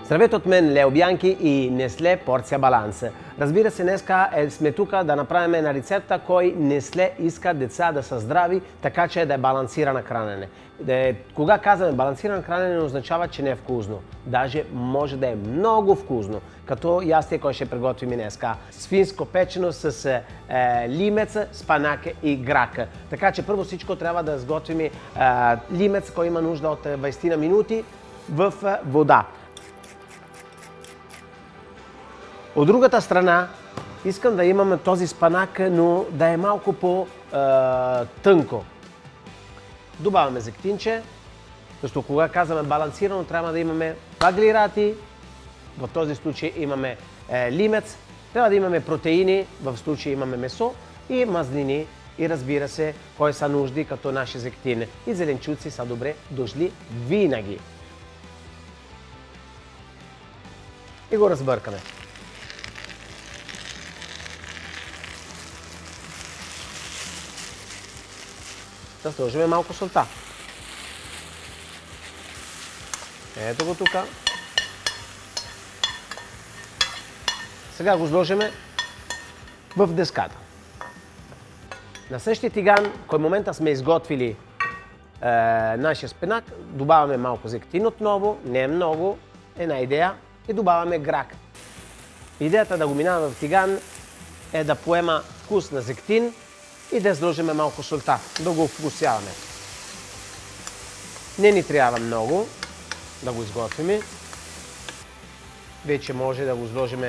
Здравейте от мен, Лео Бянки и Несле Порция Баланс. Разбира се, днеска сме тук да направим една рецепта, кой Несле иска деца да са здрави, така че да е балансирано хранене. Кога казваме балансирано хранене, не означава, че не е вкусно. Даже може да е много вкусно. Като ястие, кой ще приготвим днеска. Свинско печено с лимец, спанак и грак. Така че първо всичко трябва да сготвим лимец, кой има нужда от 20 минути в вода. От другата страна, искам да имаме този спанак, но да е малко по-тънко. Добавяме зехтинче, защото кога казваме балансирано, трябва да имаме въглехидрати, в този случай имаме лимец, трябва да имаме протеини, в случай имаме месо и мазнини и разбира се, кой са нужди като наши зехтини. И зеленчуци са добре дошли винаги. И го разбъркаме. Да сложим малко солта. Ето го тук. Сега го сложим в деската. На същия тиган, кой момента сме изготвили нашия спинак, добавяме малко зехтин отново, не е много, една идея, и добавяме грак. Идеята да го минаваме в тиган е да поема вкус на зехтин и да сложим малко солта, да го вкусяваме. Не ни трябва много да го изготвим. Вече може да го сложим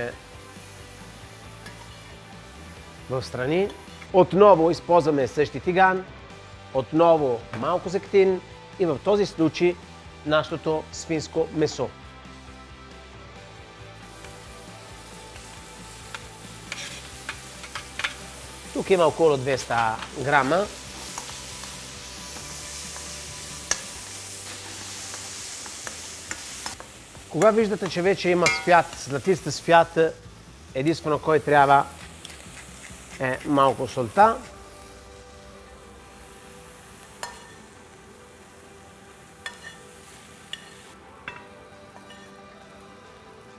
в страни. Отново използваме същия тиган, отново малко зехтин и в този случай нашето свинско месо. Тук има около 200 грама. Кога виждате, че вече има цвят, златист цвят, единствено кой трябва е малко солта.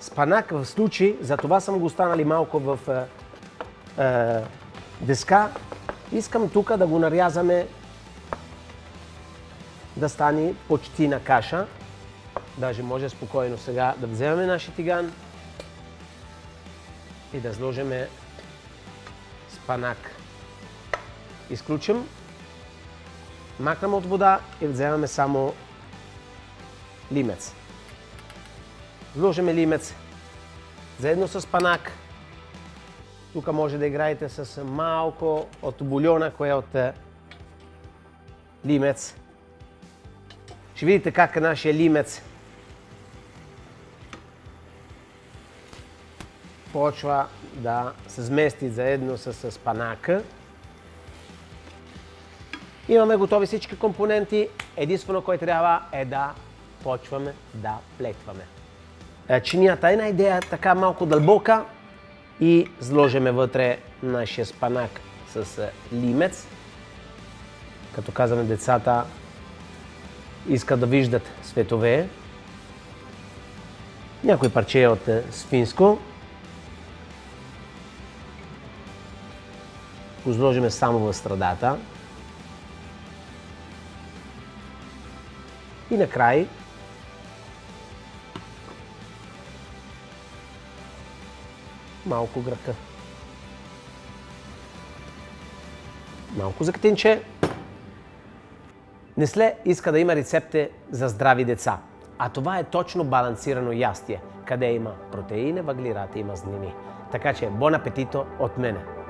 Спанак в случай, за това съм го останали малко в деска. Искам тук да го нарязаме да стане почти на каша. Даже може спокойно сега да вземем нашия тиган и да сложим спанак. Изключим, макнем от вода и вземаме само лимец. Сложим лимец заедно с спанак. Тук може да играете с малко от бульона, кое е от лимец. Ще видите как нашия лимец почва да се змести заедно с спанака. Имаме готови всички компоненти. Единствено, което трябва е да почваме да плетваме. Чинията е една идея така малко дълбока и сложиме вътре нашия спанак с лимец. Като казваме, децата искат да виждат светове. Някои парче от свинско. Го сложиме само в средата. И накрай малко грака. Малко зехтинче. Несле иска да има рецепти за здрави деца. А това е точно балансирано ястие, къде има протеини, въглехидрати и мазнини. Така че, бон апетито от мене!